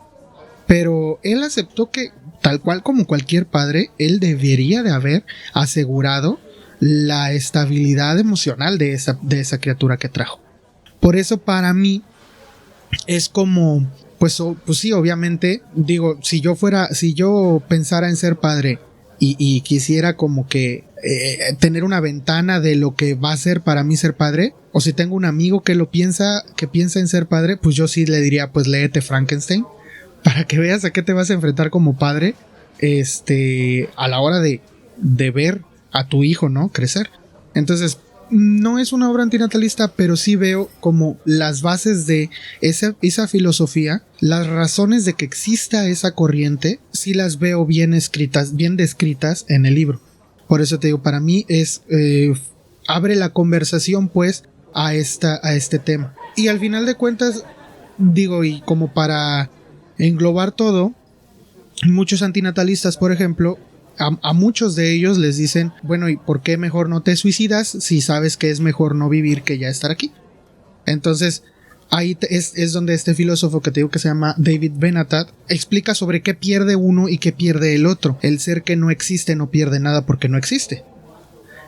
pero él aceptó que, tal cual como cualquier padre, él debería de haber asegurado la estabilidad emocional de esa criatura que trajo. Por eso para mí es como, pues sí, obviamente, digo, si yo pensara en ser padre y quisiera como que tener una ventana de lo que va a ser para mí ser padre, o si tengo un amigo que piensa en ser padre, pues yo sí le diría, pues léete Frankenstein para que veas a qué te vas a enfrentar como padre a la hora de ver a tu hijo, ¿no? Crecer. Entonces, no es una obra antinatalista, pero sí veo como las bases de esa filosofía, las razones de que exista esa corriente, sí las veo bien escritas, bien descritas en el libro. Por eso te digo, para mí abre la conversación pues a este tema. Y al final de cuentas, digo, y como para englobar todo, muchos antinatalistas, por ejemplo, a muchos de ellos les dicen, bueno, ¿y por qué mejor no te suicidas si sabes que es mejor no vivir que ya estar aquí? Entonces, ahí es donde este filósofo que te digo que se llama David Benatar explica sobre qué pierde uno y qué pierde el otro. El ser que no existe no pierde nada porque no existe.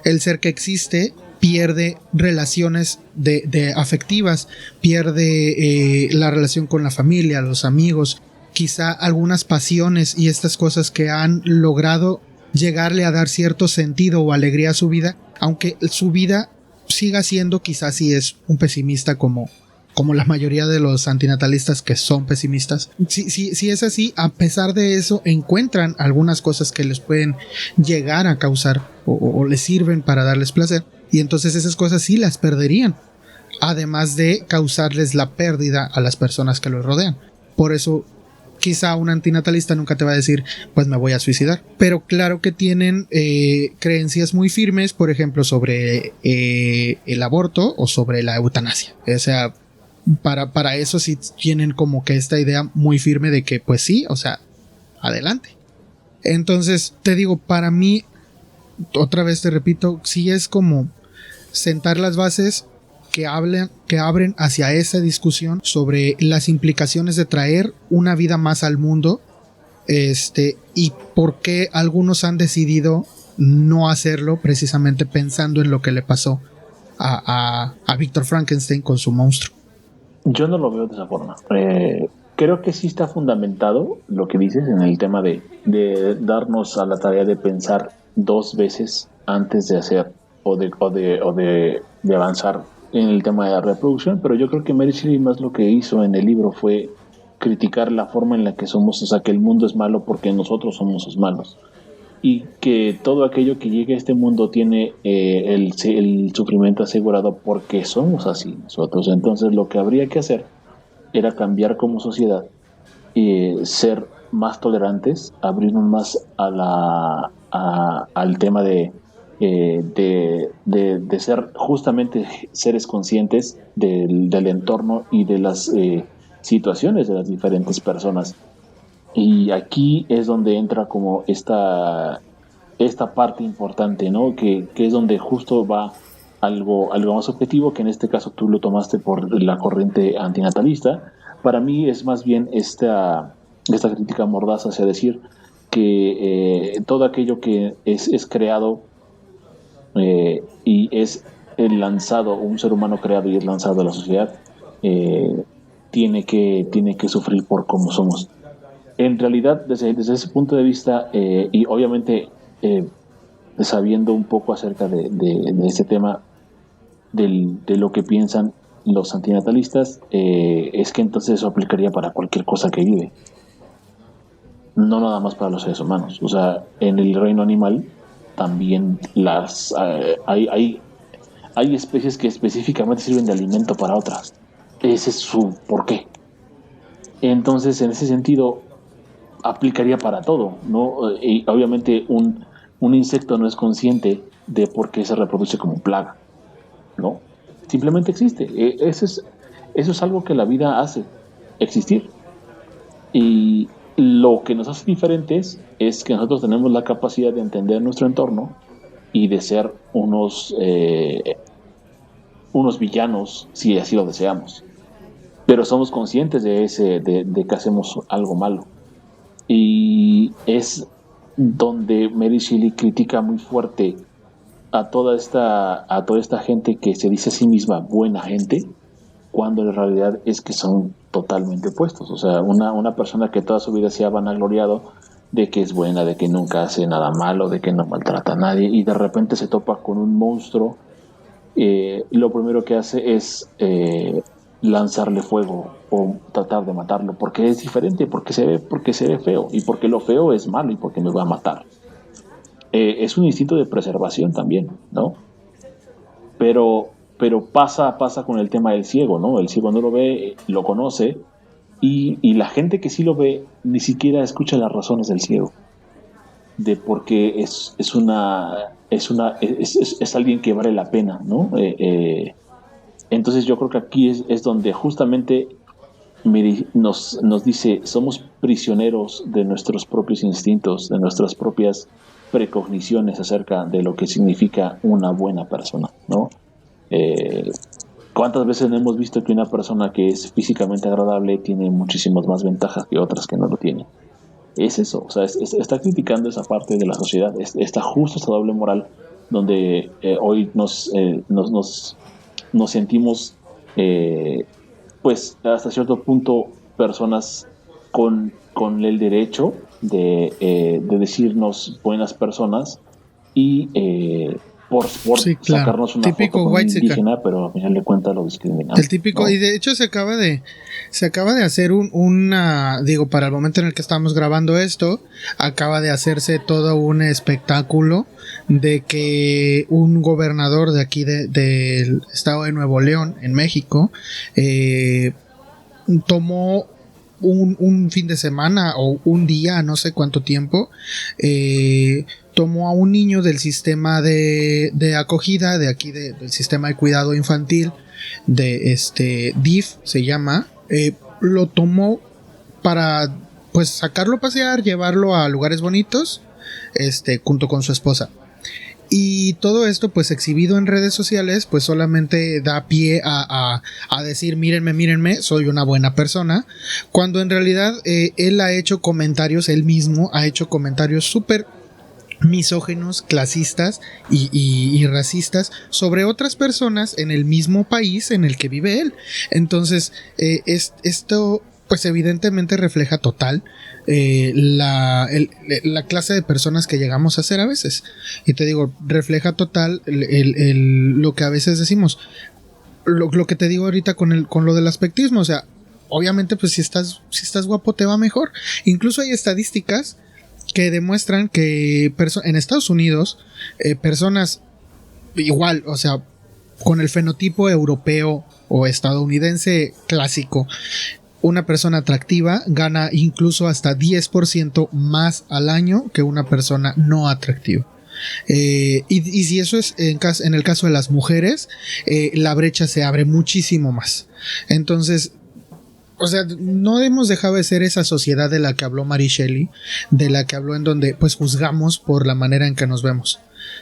El ser que existe pierde relaciones de afectivas, pierde la relación con la familia, los amigos, quizá algunas pasiones y estas cosas que han logrado llegarle a dar cierto sentido o alegría a su vida, aunque su vida siga siendo, quizás si es un pesimista como la mayoría de los antinatalistas que son pesimistas. Si es así, a pesar de eso encuentran algunas cosas que les pueden llegar a causar o les sirven para darles placer, y entonces esas cosas sí las perderían, además de causarles la pérdida a las personas que los rodean. por eso quizá un antinatalista nunca te va a decir, pues me voy a suicidar. Pero claro que tienen creencias muy firmes, por ejemplo, sobre el aborto o sobre la eutanasia. O sea, para eso sí tienen como que esta idea muy firme de que, pues sí, o sea, adelante. Entonces, te digo, para mí, otra vez te repito, sí es como sentar las bases que abren hacia esa discusión sobre las implicaciones de traer una vida más al mundo, y por qué algunos han decidido no hacerlo precisamente pensando en lo que le pasó a Víctor Frankenstein con su monstruo. Yo no lo veo de esa forma. Creo que sí está fundamentado lo que dices en el tema de darnos a la tarea de pensar dos veces antes de hacer o de avanzar en el tema de la reproducción, pero yo creo que Mary Shelley más lo que hizo en el libro fue criticar la forma en la que somos, o sea, que el mundo es malo porque nosotros somos los malos, y que todo aquello que llegue a este mundo tiene el sufrimiento asegurado porque somos así nosotros. Entonces lo que habría que hacer era cambiar como sociedad y ser más tolerantes, abrirnos más al tema de ser justamente seres conscientes del entorno y de las situaciones de las diferentes personas. Y aquí es donde entra como esta parte importante, ¿no? Que es donde justo va algo más objetivo, que en este caso tú lo tomaste por la corriente antinatalista. Para mí es más bien esta crítica mordaz hacia decir que todo aquello que es creado y es lanzado, un ser humano creado y es lanzado a la sociedad, tiene que sufrir por cómo somos. En realidad, desde ese punto de vista, y obviamente sabiendo un poco acerca de este tema, de lo que piensan los antinatalistas, es que entonces eso aplicaría para cualquier cosa que vive, no nada más para los seres humanos. O sea, en el reino animal también hay especies que específicamente sirven de alimento para otras. Ese es su porqué. Entonces, en ese sentido, aplicaría para todo, ¿no? Y obviamente un insecto no es consciente de por qué se reproduce como plaga, ¿no? Simplemente existe. Eso es algo que la vida hace, existir. Y lo que nos hace diferentes es que nosotros tenemos la capacidad de entender nuestro entorno y de ser unos villanos, si así lo deseamos. Pero somos conscientes de que hacemos algo malo. Y es donde Mary Shelley critica muy fuerte a toda esta gente que se dice a sí misma buena gente, cuando en realidad es que son totalmente opuestos. O sea, una persona que toda su vida se ha vanagloriado de que es buena, de que nunca hace nada malo, de que no maltrata a nadie, y de repente se topa con un monstruo, lo primero que hace es lanzarle fuego o tratar de matarlo, porque es diferente, porque se ve feo, y porque lo feo es malo y porque me va a matar. Es un instinto de preservación también, ¿no? Pero pasa con el tema del ciego, ¿no? El ciego no lo ve, lo conoce, y la gente que sí lo ve ni siquiera escucha las razones del ciego, de por qué es alguien que vale la pena, ¿no? Entonces yo creo que aquí es donde justamente nos dice, somos prisioneros de nuestros propios instintos, de nuestras propias precogniciones acerca de lo que significa una buena persona, ¿no? ¿Cuántas veces hemos visto que una persona que es físicamente agradable tiene muchísimas más ventajas que otras que no lo tienen? Es eso, o sea, está criticando esa parte de la sociedad, está justo esa doble moral donde hoy nos sentimos, pues hasta cierto punto, personas con el derecho de decirnos buenas personas y por sí, claro, sacarnos una típico foto con un indígena, pero a final de cuentas lo discriminan. El típico, ¿no? Y de hecho se acaba de hacer una, digo, para el momento en el que estamos grabando esto, acaba de hacerse todo un espectáculo de que un gobernador de aquí del estado de Nuevo León, en México, tomó un fin de semana o un día, no sé cuánto tiempo, tomó a un niño del sistema de acogida de aquí, del sistema de cuidado infantil de DIF se llama, lo tomó para pues sacarlo a pasear, llevarlo a lugares bonitos, junto con su esposa. Y todo esto pues exhibido en redes sociales pues solamente da pie a decir mírenme, soy una buena persona, cuando en realidad él ha hecho comentarios, él mismo ha hecho comentarios súper misóginos, clasistas y racistas sobre otras personas en el mismo país en el que vive él. Entonces esto pues evidentemente refleja total la clase de personas que llegamos a ser a veces. Y te digo, refleja total lo que a veces decimos. Lo que te digo ahorita con lo del aspectismo. O sea, obviamente pues si estás guapo te va mejor. Incluso hay estadísticas que demuestran que en Estados Unidos personas igual, o sea, con el fenotipo europeo o estadounidense clásico, una persona atractiva gana incluso hasta 10% más al año que una persona no atractiva. Y si eso es en el caso de las mujeres, la brecha se abre muchísimo más. Entonces, o sea, no hemos dejado de ser esa sociedad de la que habló Mary Shelley, de la que habló, en donde pues juzgamos por la manera en que nos vemos.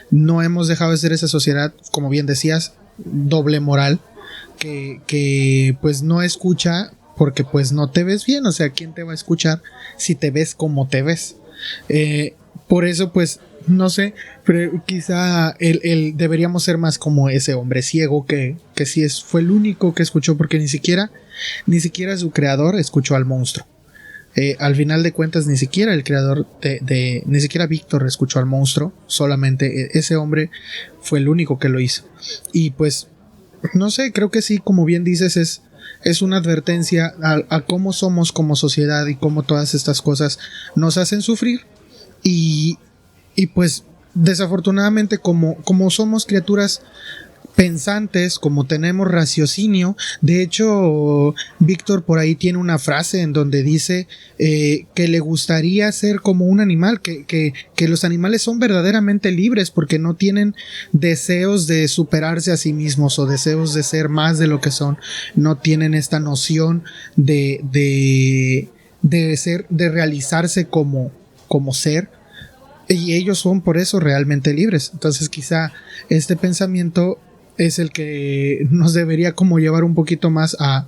No hemos dejado de ser esa sociedad, como bien decías, doble moral, que pues no escucha porque pues no te ves bien. O sea, ¿quién te va a escuchar si te ves como te ves? Por eso pues no sé, pero quizá deberíamos ser más como ese hombre ciego que sí fue el único que escuchó, porque ni siquiera su creador escuchó al monstruo. Al final de cuentas ni siquiera el creador ni siquiera Víctor escuchó al monstruo, solamente ese hombre fue el único que lo hizo. Y pues no sé, creo que sí, como bien dices, es una advertencia a cómo somos como sociedad y cómo todas estas cosas nos hacen sufrir. Y pues desafortunadamente como somos criaturas pensantes, como tenemos raciocinio, de hecho Víctor por ahí tiene una frase en donde dice que le gustaría ser como un animal, que los animales son verdaderamente libres porque no tienen deseos de superarse a sí mismos o deseos de ser más de lo que son, no tienen esta noción de ser, de realizarse como ser. Y ellos son por eso realmente libres. Entonces quizá este pensamiento es el que nos debería como llevar un poquito más a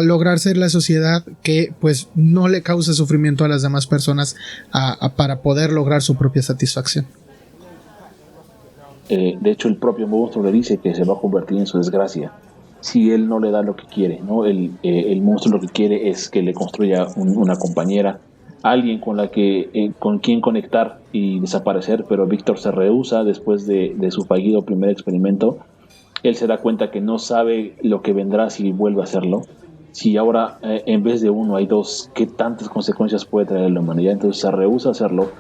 lograr ser la sociedad que pues no le cause sufrimiento a las demás personas para poder lograr su propia satisfacción. De hecho el propio monstruo le dice que se va a convertir en su desgracia si él no le da lo que quiere, ¿no? El monstruo lo que quiere es que le construya una compañera, alguien con quien conectar y desaparecer, pero Víctor se rehúsa después de su fallido primer experimento. Él se da cuenta que no sabe lo que vendrá si vuelve a hacerlo. Si ahora en vez de uno hay dos, ¿qué tantas consecuencias puede traer a la humanidad? Entonces se rehúsa a hacerlo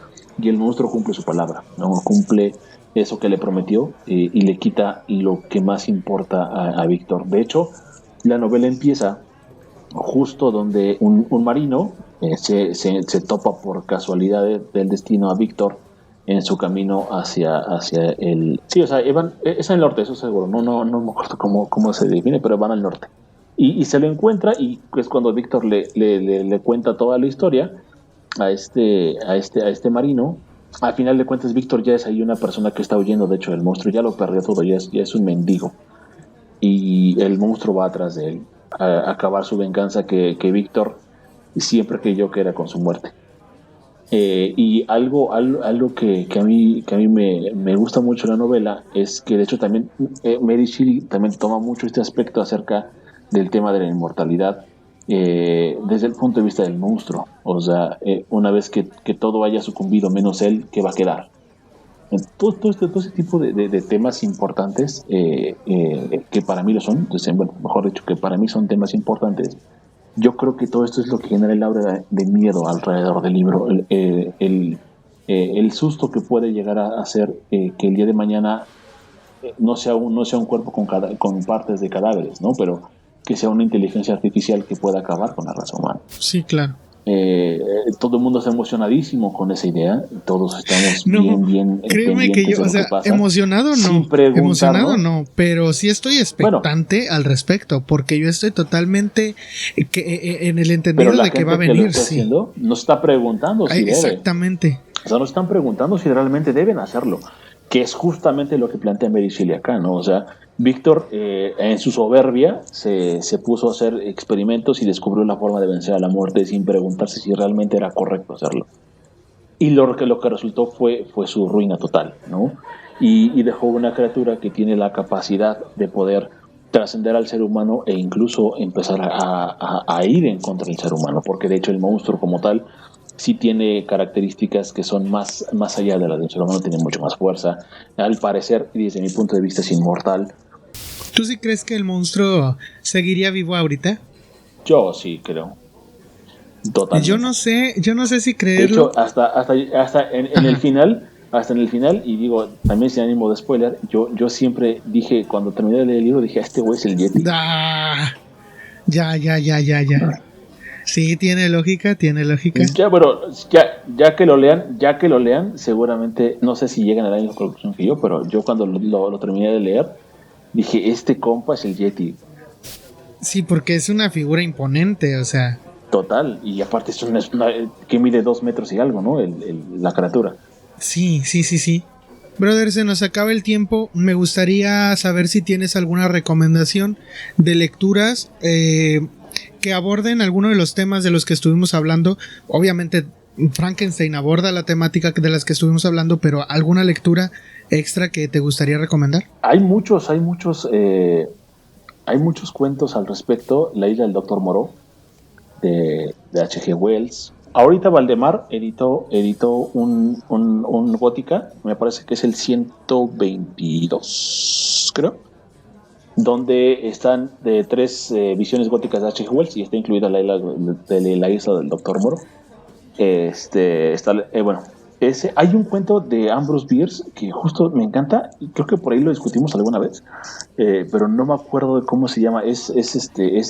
y el monstruo cumple su palabra, ¿no? Cumple eso que le prometió y le quita lo que más importa a Víctor. De hecho, la novela empieza justo donde un marino se topa por casualidad del destino a Víctor en su camino hacia el... Sí, o sea, es en el norte, eso seguro, no me acuerdo cómo se define, pero van al norte. Y se lo encuentra y es cuando Víctor le cuenta toda la historia a este marino. Al final de cuentas, Víctor ya es ahí una persona que está huyendo, de hecho, el monstruo ya lo perdió todo, ya es un mendigo. Y el monstruo va atrás de él a acabar su venganza que Víctor siempre creyó que era con su muerte. Y algo que a mí me gusta mucho la novela es que de hecho también Mary Shelley también toma mucho este aspecto acerca del tema de la inmortalidad desde el punto de vista del monstruo. O sea, una vez que todo haya sucumbido menos él, ¿qué va a quedar? Todo ese tipo de temas importantes que para mí lo son, entonces, bueno, mejor dicho, que para mí son temas importantes. Yo creo que todo esto es lo que genera el aura de miedo alrededor del libro, el susto que puede llegar a ser que el día de mañana no sea un cuerpo con partes de cadáveres, ¿no? Pero que sea una inteligencia artificial que pueda acabar con la raza humana. Sí, claro. Todo el mundo está emocionadísimo con esa idea, todos estamos bien créeme que yo, o sea, emocionado no, pero sí estoy expectante al respecto, porque yo estoy totalmente en el entendido de que va a venir. Sí. No está preguntando si exactamente. O sea, no están preguntando si realmente deben hacerlo, que es justamente lo que plantea Mary Shelley acá, ¿no? O sea, Víctor, en su soberbia, se puso a hacer experimentos y descubrió la forma de vencer a la muerte sin preguntarse si realmente era correcto hacerlo. Y lo que resultó fue su ruina total, ¿no? Y dejó una criatura que tiene la capacidad de poder trascender al ser humano e incluso empezar a ir en contra del ser humano, porque de hecho el monstruo como tal sí tiene características que son más allá de las del ser humano, tiene mucho más fuerza. Al parecer, y desde mi punto de vista, es inmortal. ¿Tú sí crees que el monstruo seguiría vivo ahorita? Yo sí creo. Totalmente. Yo no sé si creerlo. De hecho, hasta en el final, y digo, también sin ánimo de spoiler, yo siempre dije, cuando terminé de leer el libro, dije, este güey es el Yeti. Ya. Sí, tiene lógica. Ya, pero ya que lo lean, seguramente, no sé si llegan a la misma conclusión que yo, pero yo cuando lo terminé de leer, dije, este compa es el Yeti. Sí, porque es una figura imponente, o sea. Total, y aparte es una que mide 2 metros y algo, ¿no? La criatura. Sí. Brother, se nos acaba el tiempo. Me gustaría saber si tienes alguna recomendación de lecturas que aborden alguno de los temas de los que estuvimos hablando. Obviamente Frankenstein aborda la temática de las que estuvimos hablando, pero ¿alguna lectura extra que te gustaría recomendar? Hay muchos cuentos al respecto. La isla del Dr. Moreau de H.G. Wells. Ahorita Valdemar editó un Gótica, me parece que es el 122, creo, donde están de 3 visiones góticas de H.G. Wells y está incluida la isla del Dr. Moreau. Hay un cuento de Ambrose Bierce que justo me encanta y creo que por ahí lo discutimos alguna vez, pero no me acuerdo de cómo se llama. Es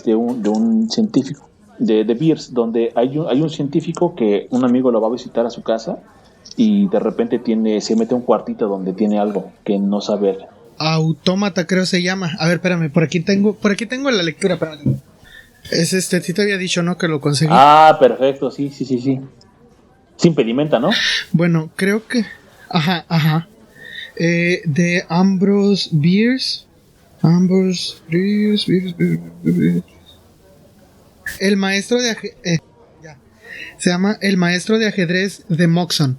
de un científico de Bierce, donde hay un científico que un amigo lo va a visitar a su casa y de repente se mete a un cuartito donde tiene algo que no sabe. Autómata creo se llama. A ver, espérame, por aquí tengo la lectura, espérame. Es sí te había dicho, ¿no? Que lo conseguí. Ah, perfecto, sí. Sin pedimenta, ¿no? Bueno, creo que... Ajá. De Ambrose Bierce. El maestro de se llama El maestro de ajedrez de Moxon.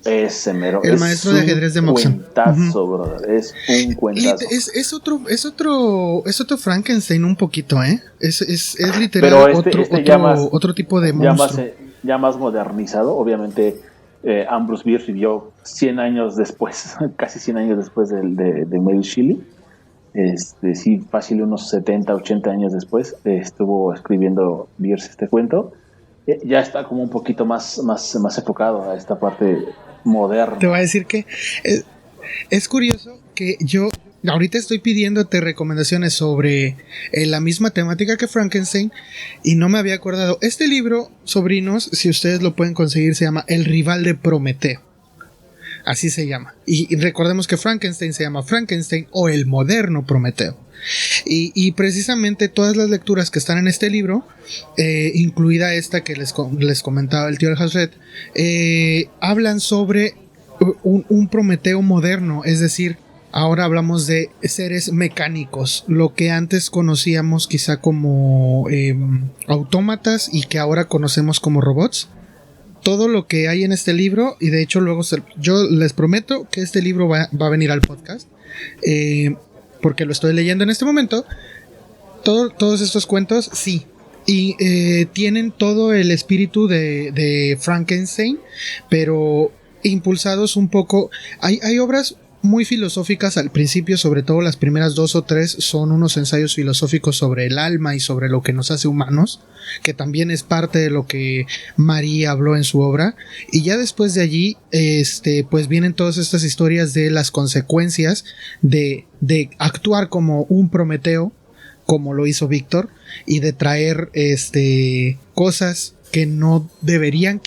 Ese mero. El maestro de ajedrez de Moxon. Cuentazo, brother. Es un cuentazo. Es otro Frankenstein un poquito, ¿eh? Es literal. Pero otro tipo de monstruo. Ya más modernizado. Obviamente, Ambrose Bierce vivió 100 años después, casi 100 años después de Mary Shelley. Sí, fácil unos 70, 80 años después estuvo escribiendo Bierce este cuento. Ya está como un poquito más enfocado a esta parte moderna. Te voy a decir que es curioso que yo ahorita estoy pidiéndote recomendaciones sobre la misma temática que Frankenstein y no me había acordado. Este libro, sobrinos, si ustedes lo pueden conseguir, se llama El rival de Prometeo. Así se llama. Y recordemos que Frankenstein se llama Frankenstein o el moderno Prometeo. Y precisamente todas las lecturas que están en este libro, incluida esta que les comentaba el tío Alhazred, hablan sobre un Prometeo moderno, es decir, ahora hablamos de seres mecánicos, lo que antes conocíamos quizá como autómatas y que ahora conocemos como robots. Todo lo que hay en este libro, y de hecho luego yo les prometo que este libro va a venir al podcast, porque lo estoy leyendo en este momento. Todos estos cuentos, sí, y tienen todo el espíritu de Frankenstein, pero impulsados un poco. Hay obras muy filosóficas al principio, sobre todo las primeras 2 o 3 son unos ensayos filosóficos sobre el alma y sobre lo que nos hace humanos, que también es parte de lo que Marie habló en su obra, y ya después de allí pues vienen todas estas historias de las consecuencias de actuar como un Prometeo, como lo hizo Víctor, y de traer cosas que no deberían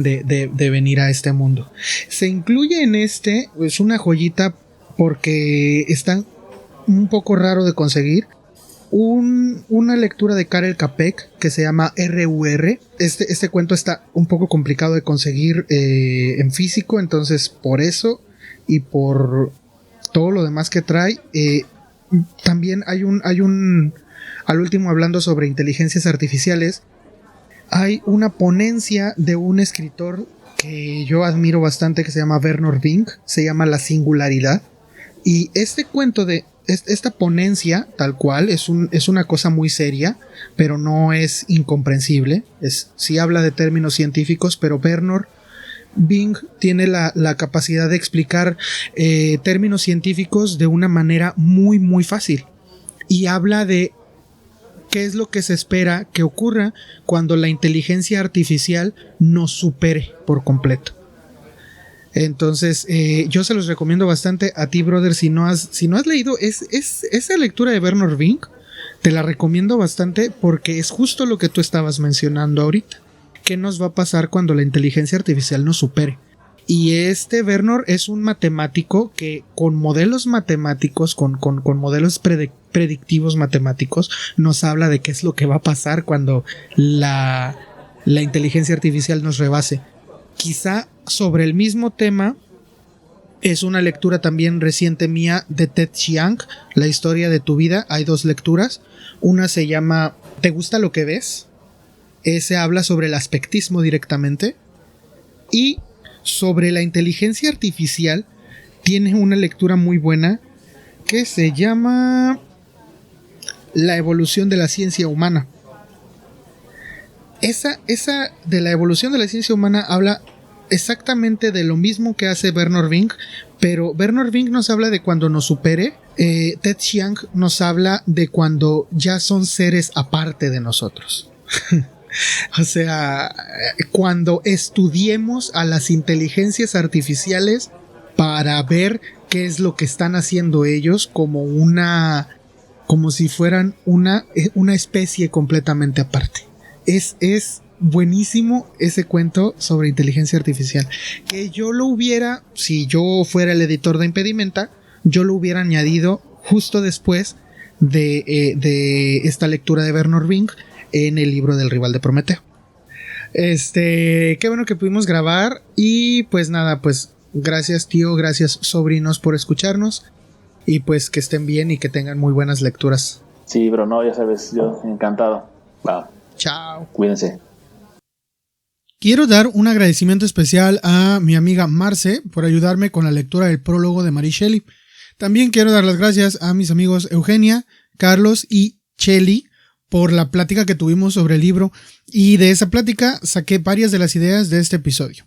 de venir a este mundo. Se incluye en es una joyita porque está un poco raro de conseguir, una lectura de Karel Capek que se llama RUR. Este cuento está un poco complicado de conseguir en físico, entonces por eso y por todo lo demás que trae, también hay un al último, hablando sobre inteligencias artificiales, hay una ponencia de un escritor que yo admiro bastante que se llama Bernard Vink, se llama La Singularidad, y este cuento de esta ponencia tal cual es una cosa muy seria, pero no es incomprensible, sí habla de términos científicos, pero Bernard Vink tiene la capacidad de explicar términos científicos de una manera muy muy fácil, y habla de qué es lo que se espera que ocurra cuando la inteligencia artificial nos supere por completo. Entonces yo se los recomiendo bastante a ti, brother. Si no has leído esa lectura de Bernard Vink, te la recomiendo bastante porque es justo lo que tú estabas mencionando ahorita. ¿Qué nos va a pasar cuando la inteligencia artificial nos supere? Y Bernard es un matemático que con modelos matemáticos, con modelos predictivos matemáticos, nos habla de qué es lo que va a pasar cuando la inteligencia artificial nos rebase. Quizá sobre el mismo tema es una lectura también reciente mía de Ted Chiang, La historia de tu vida. Hay 2 lecturas. Una se llama ¿Te gusta lo que ves? Ese habla sobre el aspectismo directamente. Y sobre la inteligencia artificial tiene una lectura muy buena que se llama La evolución de la ciencia humana. Esa de la evolución de la ciencia humana habla exactamente de lo mismo que hace Bernard Vink, pero Bernard Vink nos habla de cuando nos supere, Ted Chiang nos habla de cuando ya son seres aparte de nosotros. O sea, cuando estudiemos a las inteligencias artificiales para ver qué es lo que están haciendo ellos como si fueran una especie completamente aparte. Es buenísimo ese cuento sobre inteligencia artificial, que yo lo hubiera, si yo fuera el editor de Impedimenta, yo lo hubiera añadido justo después de esta lectura de Bernard Vink en el libro del rival de Prometeo. Qué bueno que pudimos grabar. Y pues nada, pues gracias tío, gracias sobrinos por escucharnos, y pues que estén bien y que tengan muy buenas lecturas. Sí, bro, no, ya sabes, yo encantado. Va. Chao. Cuídense. Quiero dar un agradecimiento especial a mi amiga Marce por ayudarme con la lectura del prólogo de Mary Shelley. También quiero dar las gracias a mis amigos Eugenia, Carlos y Cheli por la plática que tuvimos sobre el libro, y de esa plática saqué varias de las ideas de este episodio.